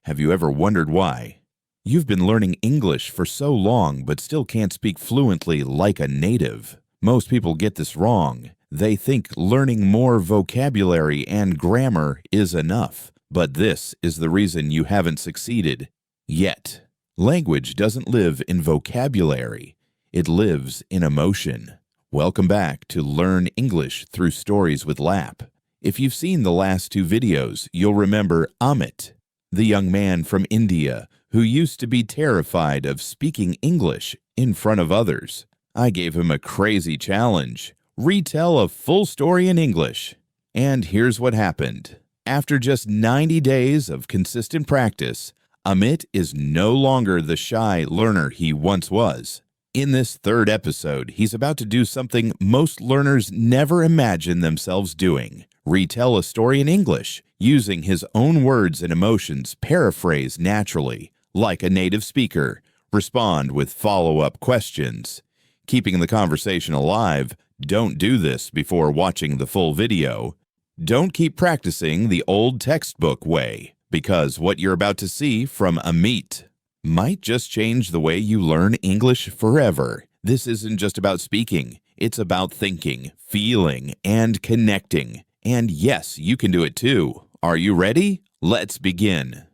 Have you ever wondered why? You've been learning English for so long but still can't speak fluently like a native. Most people get this wrong. They think learning more vocabulary and grammar is enough, but this is the reason you haven't succeeded yet. Language doesn't live in vocabulary. It lives in emotion. Welcome back to Learn English Through Stories with Lap. If you've seen the last two videos, you'll remember Amit, the young man from India who used to be terrified of speaking English in front of others. I gave him a crazy challenge: retell a full story in English. And here's what happened. After just 90 days of consistent practice, Amit is no longer the shy learner he once was. In this third episode, he's about to do something most learners never imagine themselves doing: retell a story in English, using his own words and emotions paraphrased naturally, like a native speaker, respond with follow-up questions. Keeping the conversation alive, don't do this before watching the full video. Don't keep practicing the old textbook way, because what you're about to see from Amit might just change the way you learn English forever. This isn't just about speaking. It's about thinking, feeling, and connecting. And yes, you can do it too. Are you ready? Let's begin.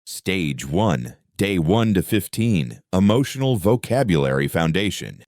Stage 1, Day 1 to 15, Emotional Vocabulary Foundation.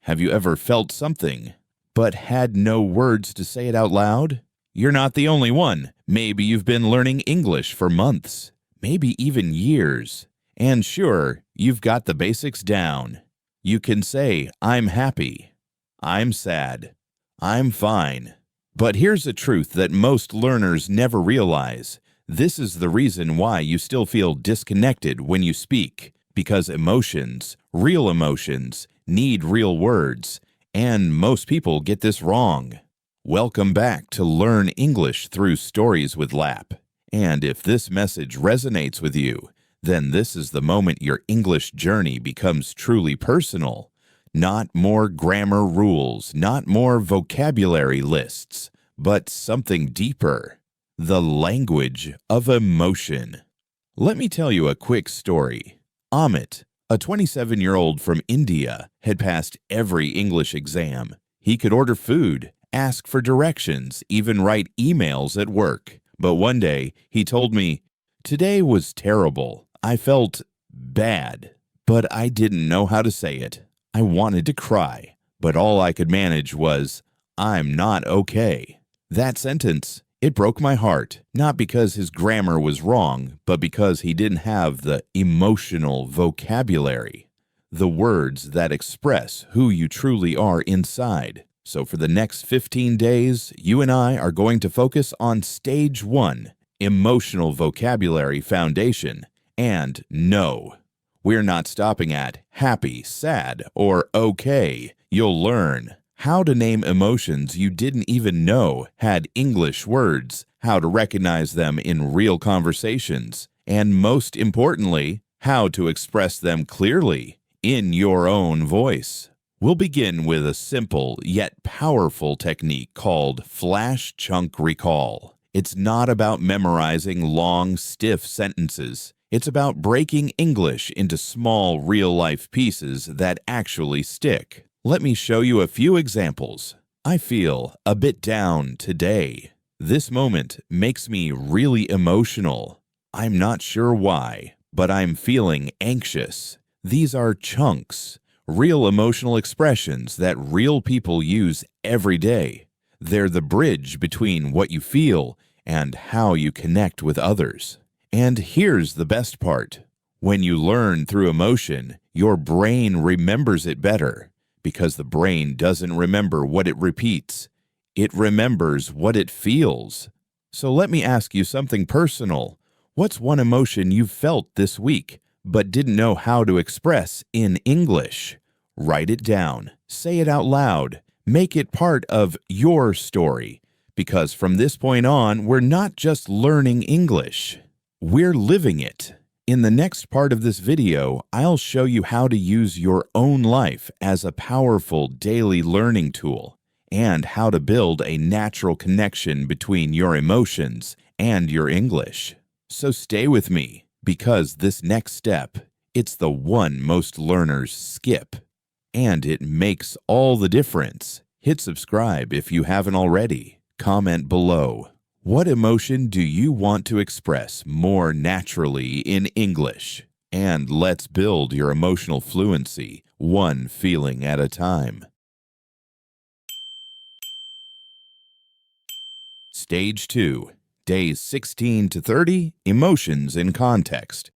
Have you ever felt something, but had no words to say it out loud? You're not the only one. Maybe you've been learning English for months, maybe even years. And sure, you've got the basics down. You can say, I'm happy, I'm sad, I'm fine. But here's a truth that most learners never realize. This is the reason why you still feel disconnected when you speak, because emotions, real emotions, need real words, and most people get this wrong. Welcome back to Learn English Through Stories with Lap. And if this message resonates with you, then this is the moment your English journey becomes truly personal. Not more grammar rules, not more vocabulary lists, but something deeper: the language of emotion. Let me tell you a quick story. Amit, a 27-year-old from India, had passed every English exam. He could order food, ask for directions, even write emails at work. But one day, he told me, "Today was terrible. I felt bad, but I didn't know how to say it. I wanted to cry, but all I could manage was, I'm not okay." That sentence, it broke my heart, not because his grammar was wrong, but because he didn't have the emotional vocabulary, the words that express who you truly are inside. So for the next 15 days, you and I are going to focus on Stage 1, Emotional Vocabulary Foundation. And no, we're not stopping at happy, sad, or okay. You'll learn how to name emotions you didn't even know had English words, how to recognize them in real conversations, and most importantly, how to express them clearly in your own voice. We'll begin with a simple yet powerful technique called flash chunk recall. It's not about memorizing long, stiff sentences. It's about breaking English into small, real-life pieces that actually stick. Let me show you a few examples. I feel a bit down today. This moment makes me really emotional. I'm not sure why, but I'm feeling anxious. These are chunks, real emotional expressions that real people use every day. They're the bridge between what you feel and how you connect with others. And here's the best part. When you learn through emotion, your brain remembers it better, because the brain doesn't remember what it repeats. It remembers what it feels. So let me ask you something personal. What's one emotion you've felt this week, but didn't know how to express in English? Write it down. Say it out loud. Make it part of your story. Because from this point on, we're not just learning English. We're living it. In the next part of this video, I'll show you how to use your own life as a powerful daily learning tool, and how to build a natural connection between your emotions and your English. So stay with me, because this next step, it's the one most learners skip. And it makes all the difference. Hit subscribe if you haven't already. Comment below. What emotion do you want to express more naturally in English? And let's build your emotional fluency, one feeling at a time. Stage 2, days 16 to 30, emotions in context.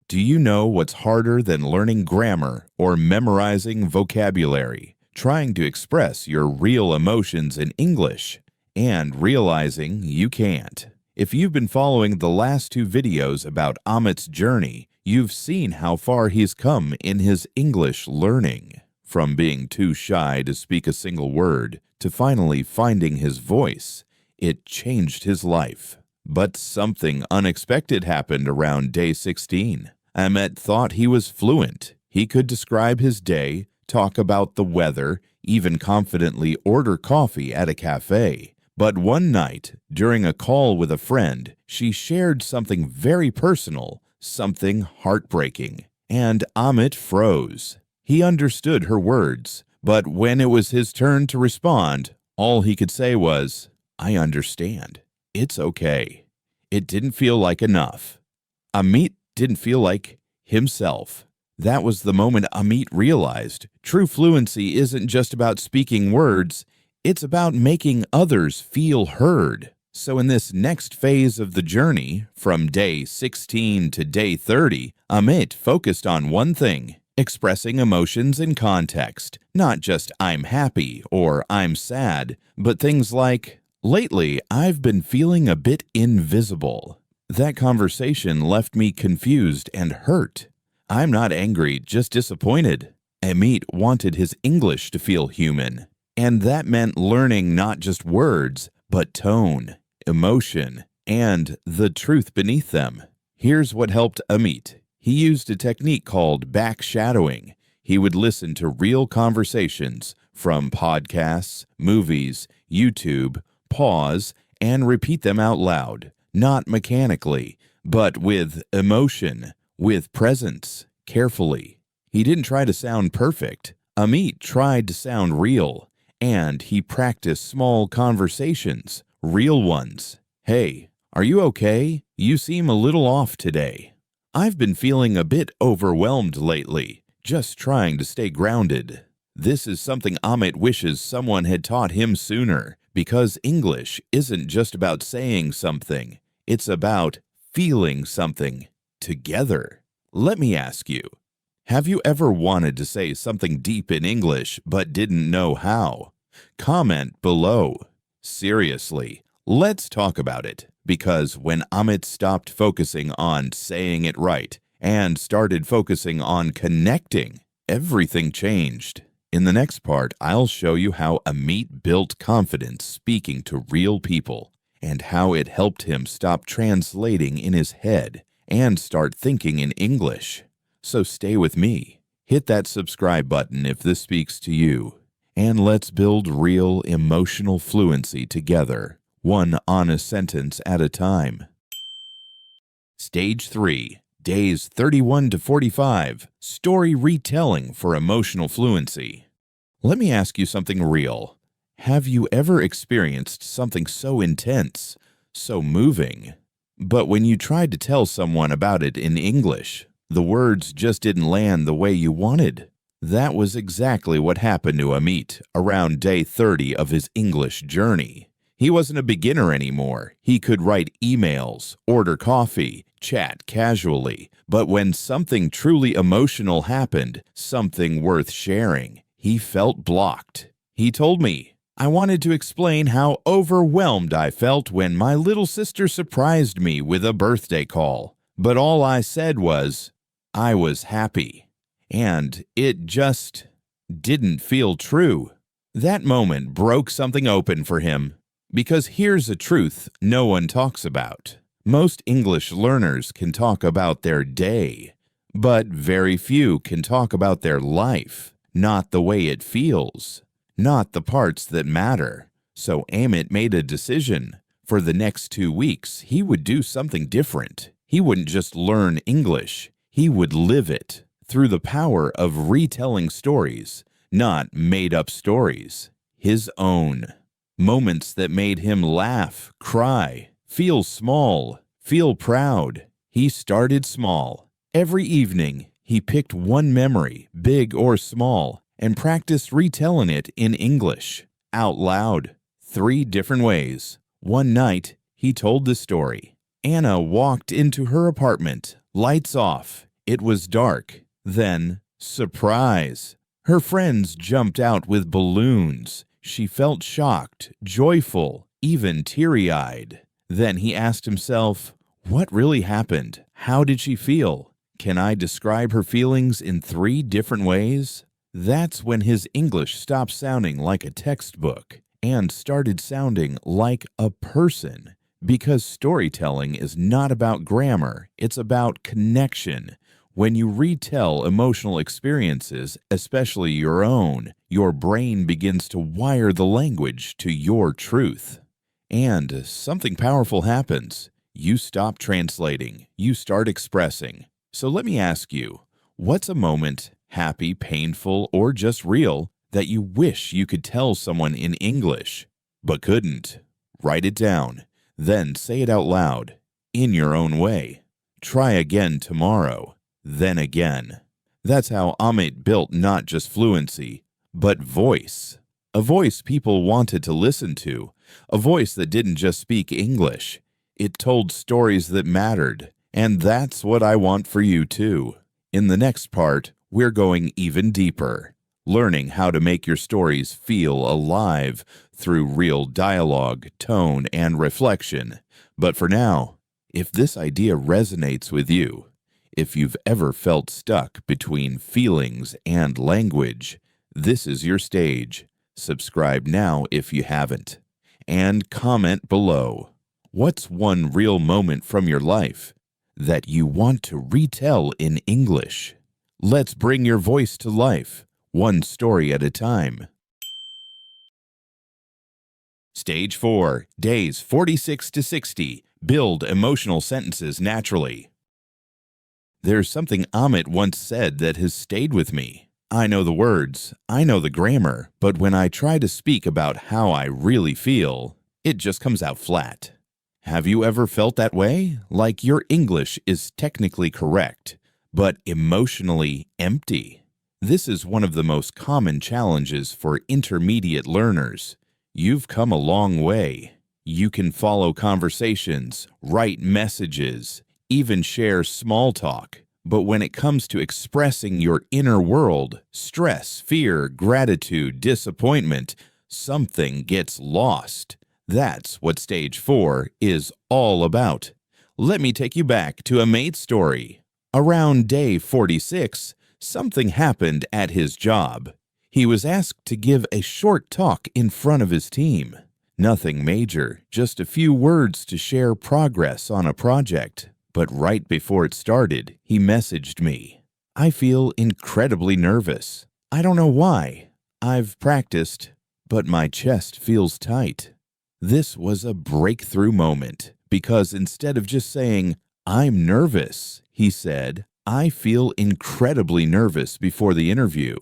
Do you know what's harder than learning grammar or memorizing vocabulary? Trying to express your real emotions in English and realizing you can't. If you've been following the last 2 videos about Amit's journey, you've seen how far he's come in his English learning. From being too shy to speak a single word to finally finding his voice, it changed his life. But something unexpected happened around day 16. Amit thought he was fluent. He could describe his day, talk about the weather, even confidently order coffee at a cafe. But one night, during a call with a friend, she shared something very personal, something heartbreaking, and Amit froze. He understood her words, but when it was his turn to respond, all he could say was, "I understand. It's okay." It didn't feel like enough. Amit didn't feel like himself. That was the moment Amit realized true fluency isn't just about speaking words, it's about making others feel heard. So in this next phase of the journey, from day 16 to day 30, Amit focused on one thing: expressing emotions in context. Not just "I'm happy" or "I'm sad," but things like, "Lately, I've been feeling a bit invisible. That conversation left me confused and hurt. I'm not angry, just disappointed." Amit wanted his English to feel human, and that meant learning not just words, but tone, emotion, and the truth beneath them. Here's what helped Amit. He used a technique called backshadowing. He would listen to real conversations from podcasts, movies, YouTube, pause, and repeat them out loud. Not mechanically, but with emotion, with presence, carefully. He didn't try to sound perfect. Amit tried to sound real, and he practiced small conversations, real ones. "Hey, are you okay? You seem a little off today. I've been feeling a bit overwhelmed lately, just trying to stay grounded." This is something Amit wishes someone had taught him sooner, because English isn't just about saying something. It's about feeling something together. Let me ask you, have you ever wanted to say something deep in English but didn't know how? Comment below. Seriously, let's talk about it, because when Amit stopped focusing on saying it right and started focusing on connecting, everything changed. In the next part, I'll show you how Amit built confidence speaking to real people, and how it helped him stop translating in his head and start thinking in English. So stay with me. Hit that subscribe button if this speaks to you. And let's build real emotional fluency together, one honest sentence at a time. Stage 3, days 31 to 45, story retelling for emotional fluency. Let me ask you something real. Have you ever experienced something so intense, so moving, but when you tried to tell someone about it in English, the words just didn't land the way you wanted? That was exactly what happened to Amit around day 30 of his English journey. He wasn't a beginner anymore. He could write emails, order coffee, chat casually, but when something truly emotional happened, something worth sharing, he felt blocked. He told me, "I wanted to explain how overwhelmed I felt when my little sister surprised me with a birthday call. But all I said was, I was happy. And it just didn't feel true." That moment broke something open for him. Because here's a truth no one talks about. Most English learners can talk about their day, but very few can talk about their life, not the way it feels, not the parts that matter. So Amit made a decision. For the next 2 weeks, he would do something different. He wouldn't just learn English, he would live it through the power of retelling stories, not made-up stories, his own. Moments that made him laugh, cry, feel small, feel proud. He started small. Every evening, he picked one memory, big or small, and practiced retelling it in English, out loud, 3 different ways. One night, he told the story. Anna walked into her apartment, lights off. It was dark. Then, surprise! Her friends jumped out with balloons. She felt shocked, joyful, even teary-eyed. Then he asked himself, what really happened? How did she feel? Can I describe her feelings in 3 different ways? That's when his English stopped sounding like a textbook and started sounding like a person. Because storytelling is not about grammar, it's about connection. When you retell emotional experiences, especially your own, your brain begins to wire the language to your truth. And something powerful happens. You stop translating, you start expressing. So let me ask you, what's a moment, happy, painful, or just real, that you wish you could tell someone in English, but couldn't? Write it down, then say it out loud, in your own way. Try again tomorrow, then again. That's how Amit built not just fluency, but voice. A voice people wanted to listen to, a voice that didn't just speak English. It told stories that mattered, and that's what I want for you too. In the next part, we're going even deeper, learning how to make your stories feel alive through real dialogue, tone, and reflection. But for now, if this idea resonates with you, if you've ever felt stuck between feelings and language, this is your stage. Subscribe now if you haven't. And comment below. What's one real moment from your life that you want to retell in English? Let's bring your voice to life, one story at a time. Stage 4, days 46 to 60. Build emotional sentences naturally. There's something Amit once said that has stayed with me. I know the words, I know the grammar, but when I try to speak about how I really feel, it just comes out flat. Have you ever felt that way? Like your English is technically correct, but emotionally empty? This is one of the most common challenges for intermediate learners. You've come a long way. You can follow conversations, write messages, even share small talk. But when it comes to expressing your inner world, stress, fear, gratitude, disappointment, something gets lost. That's what Stage 4 is all about. Let me take you back to Amit's story. Around day 46, something happened at his job. He was asked to give a short talk in front of his team. Nothing major, just a few words to share progress on a project. But right before it started, he messaged me. I feel incredibly nervous. I don't know why. I've practiced, but my chest feels tight. This was a breakthrough moment because instead of just saying, I'm nervous, he said, I feel incredibly nervous before the interview.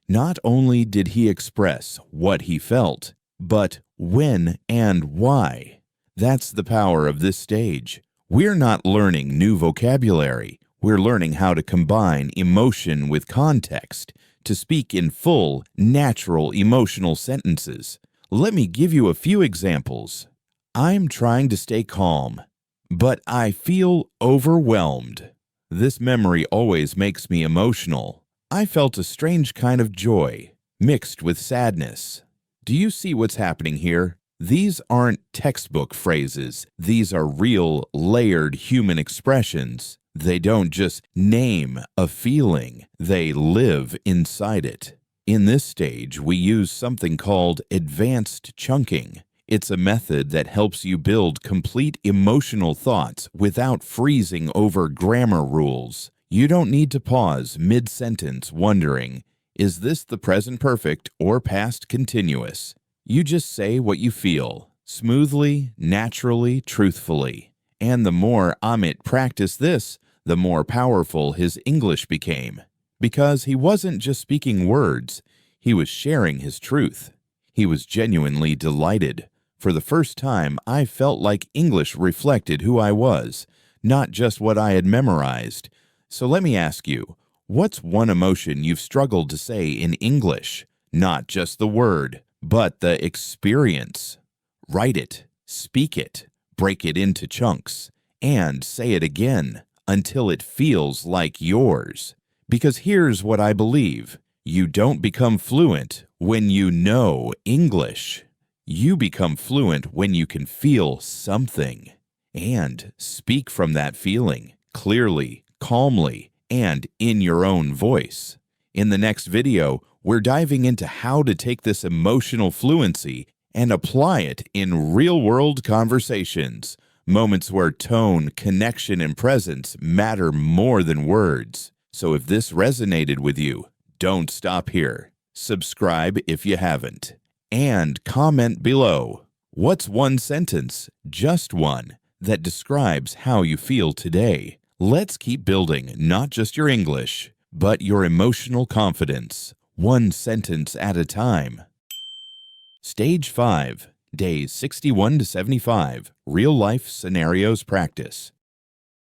Not only did he express what he felt, but when and why. That's the power of this stage. We're not learning new vocabulary. We're learning how to combine emotion with context to speak in full, natural emotional sentences. Let me give you a few examples. I'm trying to stay calm, but I feel overwhelmed. This memory always makes me emotional. I felt a strange kind of joy, mixed with sadness. Do you see what's happening here? These aren't textbook phrases. These are real, layered human expressions. They don't just name a feeling. They live inside it. In this stage, we use something called advanced chunking. It's a method that helps you build complete emotional thoughts without freezing over grammar rules. You don't need to pause mid-sentence wondering, is this the present perfect or past continuous? You just say what you feel. smoothly, naturally, truthfully. And the more Amit practiced this, the more powerful his English became. Because he wasn't just speaking words, he was sharing his truth. He was genuinely delighted. For the first time, I felt like English reflected who I was, not just what I had memorized. So let me ask you, what's one emotion you've struggled to say in English? Not just the word, but the experience. Write it, speak it, break it into chunks, and say it again until it feels like yours. Because here's what I believe. You don't become fluent when you know English. You become fluent when you can feel something and speak from that feeling clearly, calmly, and in your own voice. In the next video, we're diving into how to take this emotional fluency and apply it in real-world conversations, moments where tone, connection, and presence matter more than words. So if this resonated with you, don't stop here. Subscribe if you haven't. And comment below. What's one sentence, just one, that describes how you feel today? Let's keep building not just your English, but your emotional confidence, one sentence at a time. Stage 5, days 61 to 75, real-life scenarios practice.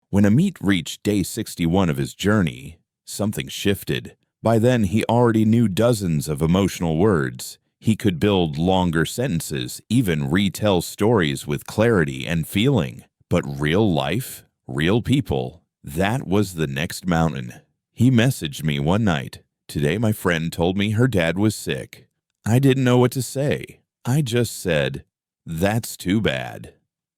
When Amit reached day 61 of his journey, something shifted. By then, he already knew dozens of emotional words. He could build longer sentences, even retell stories with clarity and feeling. But real life, real people, that was the next mountain. He messaged me one night. Today, my friend told me her dad was sick. I didn't know what to say. I just said, "That's too bad."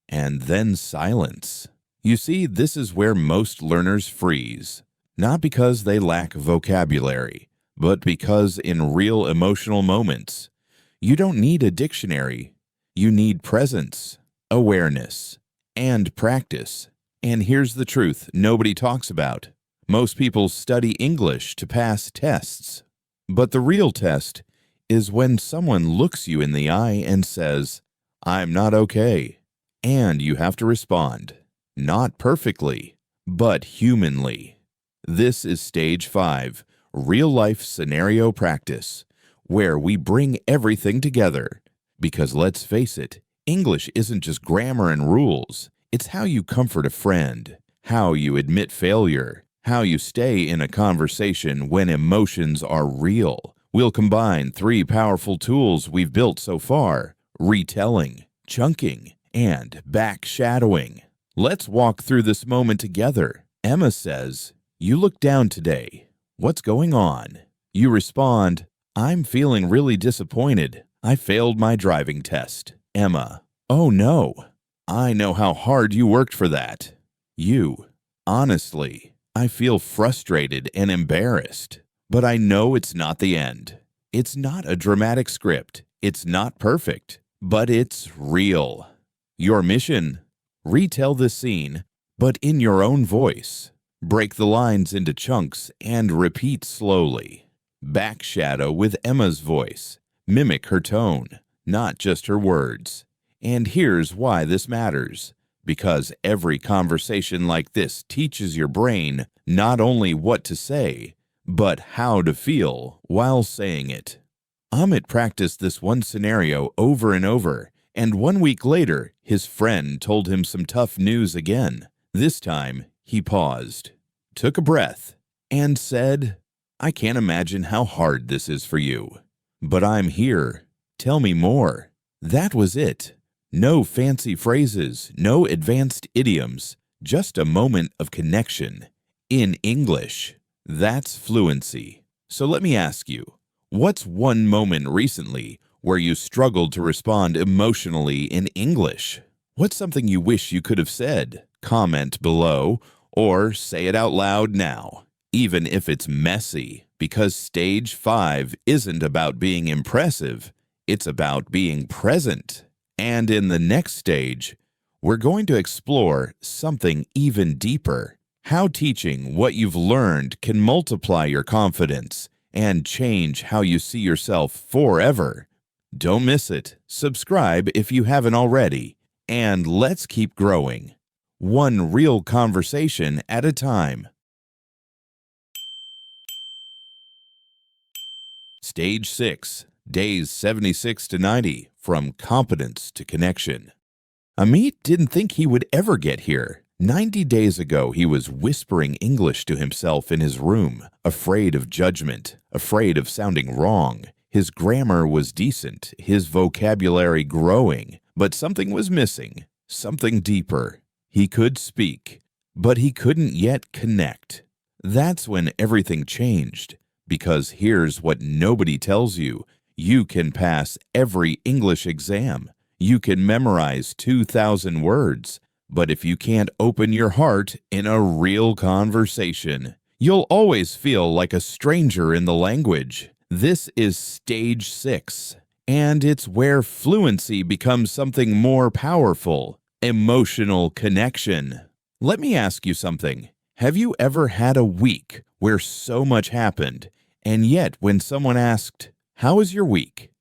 And then silence. You see, this is where most learners freeze. Not because they lack vocabulary, but because in real emotional moments, you don't need a dictionary. You need presence, awareness, and practice. And here's the truth nobody talks about. Most people study English to pass tests. But the real test is when someone looks you in the eye and says, "I'm not okay." And you have to respond, not perfectly, but humanly. This is Stage 5, real-life scenario practice, where we bring everything together. Because let's face it, English isn't just grammar and rules. It's how you comfort a friend, how you admit failure, how you stay in a conversation when emotions are real. We'll combine 3 powerful tools we've built so far: retelling, chunking, and backshadowing. Let's walk through this moment together. Emma says, "You look down today. What's going on?" You respond, "I'm feeling really disappointed. I failed my driving test." Emma, "Oh no. I know how hard you worked for that." You, "Honestly, I feel frustrated and embarrassed, but I know it's not the end. It's not a dramatic script. It's not perfect, but it's real." Your mission? Retell the scene, but in your own voice. Break the lines into chunks and repeat slowly. Backshadow with Emma's voice. Mimic her tone, not just her words. And here's why this matters. Because every conversation like this teaches your brain not only what to say, but how to feel while saying it. Amit practiced this one scenario over and over, and 1 week later, his friend told him some tough news again. This time, he paused, took a breath, and said, "I can't imagine how hard this is for you. But I'm here. Tell me more." That was it. No fancy phrases, no advanced idioms, just a moment of connection. In English, that's fluency. So let me ask you, what's one moment recently where you struggled to respond emotionally in English? What's something you wish you could have said? Comment below or say it out loud now, even if it's messy, because Stage 5 isn't about being impressive, it's about being present. And in the next stage, we're going to explore something even deeper: how teaching what you've learned can multiply your confidence and change how you see yourself forever. Don't miss it. Subscribe if you haven't already. And let's keep growing. One real conversation at a time. Stage 6, days 76 to 90, from competence to connection. Amit didn't think he would ever get here. 90 days ago, he was whispering English to himself in his room, afraid of judgment, afraid of sounding wrong. His grammar was decent, his vocabulary growing, but something was missing, something deeper. He could speak, but he couldn't yet connect. That's when everything changed, because here's what nobody tells you. You can pass every English exam. You can memorize 2,000 words. But if you can't open your heart in a real conversation, you'll always feel like a stranger in the language. This is stage 6, and it's where fluency becomes something more powerful, emotional connection. Let me ask you something. Have you ever had a week where so much happened, and yet when someone asked, "How was your week?"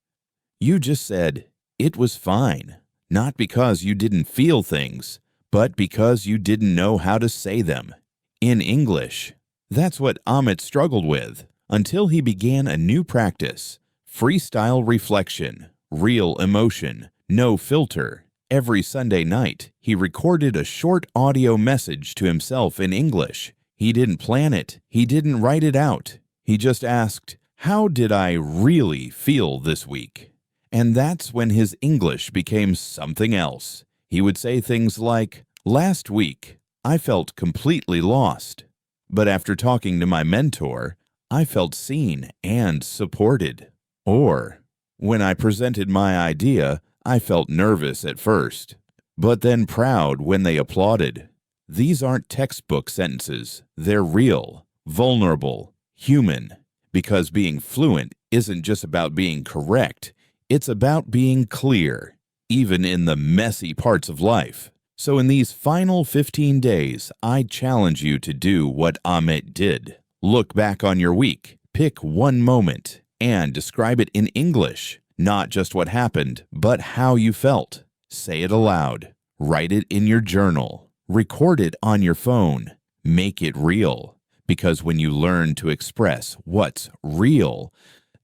you just said, "It was fine," not because you didn't feel things, but because you didn't know how to say them in English. That's what Amit struggled with until he began a new practice: freestyle reflection, real emotion, no filter. Every Sunday night, he recorded a short audio message to himself in English. He didn't plan it. He didn't write it out. He just asked, "How did I really feel this week?" And that's when his English became something else. He would say things like, "Last week, I felt completely lost. But after talking to my mentor, I felt seen and supported." Or, "When I presented my idea, I felt nervous at first, but then proud when they applauded." These aren't textbook sentences. They're real, vulnerable, human. Because being fluent isn't just about being correct. It's about being clear, even in the messy parts of life. So in these final 15 days, I challenge you to do what Amit did. Look back on your week, pick one moment, and describe it in English. Not just what happened, but how you felt. Say it aloud. Write it in your journal. Record it on your phone. Make it real. Because when you learn to express what's real,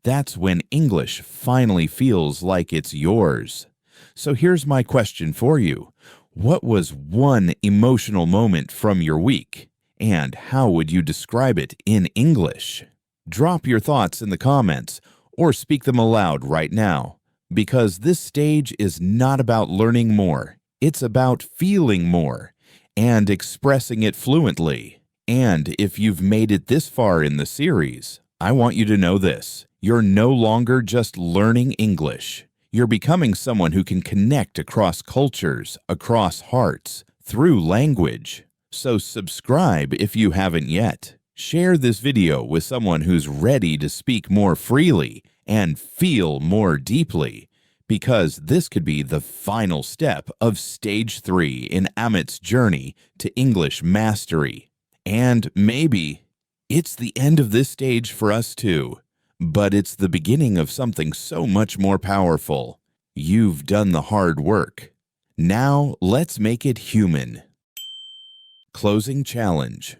that's when English finally feels like it's yours. So here's my question for you. What was one emotional moment from your week? And how would you describe it in English? Drop your thoughts in the comments or speak them aloud right now. Because this stage is not about learning more. It's about feeling more and expressing it fluently. And if you've made it this far in the series, I want you to know this. You're no longer just learning English. You're becoming someone who can connect across cultures, across hearts, through language. So subscribe if you haven't yet. Share this video with someone who's ready to speak more freely and feel more deeply, because this could be the final step of stage 3 in Amit's journey to English mastery. And maybe it's the end of this stage for us too. But it's the beginning of something so much more powerful. You've done the hard work. Now let's make it human. Closing challenge.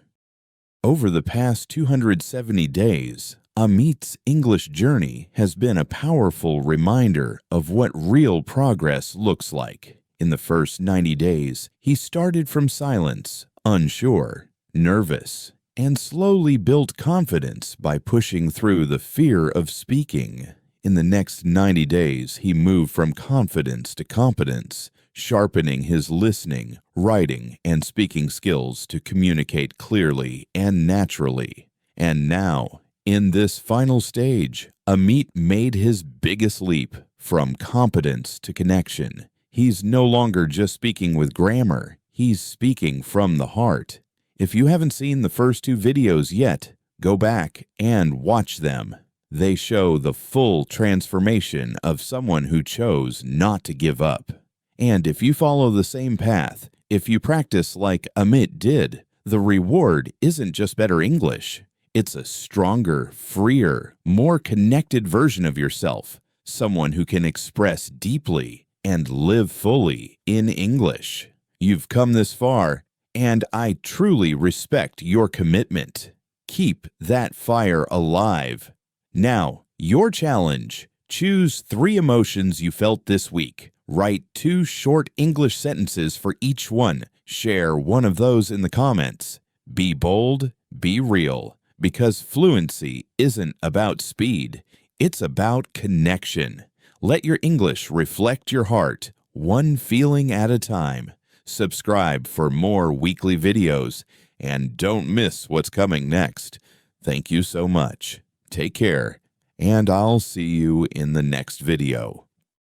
Over the past 270 days, Amit's English journey has been a powerful reminder of what real progress looks like. In the first 90 days, he started from silence, unsure, nervous, and slowly built confidence by pushing through the fear of speaking. In the next 90 days, he moved from confidence to competence, sharpening his listening, writing, and speaking skills to communicate clearly and naturally. And now, in this final stage, Amit made his biggest leap from competence to connection. He's no longer just speaking with grammar, he's speaking from the heart. If you haven't seen the first 2 videos yet, go back and watch them. They show the full transformation of someone who chose not to give up. And if you follow the same path, if you practice like Amit did, the reward isn't just better English. It's a stronger, freer, more connected version of yourself, someone who can express deeply and live fully in English. You've come this far, and I truly respect your commitment. Keep that fire alive. Now, your challenge. Choose 3 emotions you felt this week. Write 2 short English sentences for each one. Share one of those in the comments. Be bold, be real, because fluency isn't about speed. It's about connection. Let your English reflect your heart, one feeling at a time. Subscribe for more weekly videos, and don't miss what's coming next. Thank you so much. Take care, and I'll see you in the next video.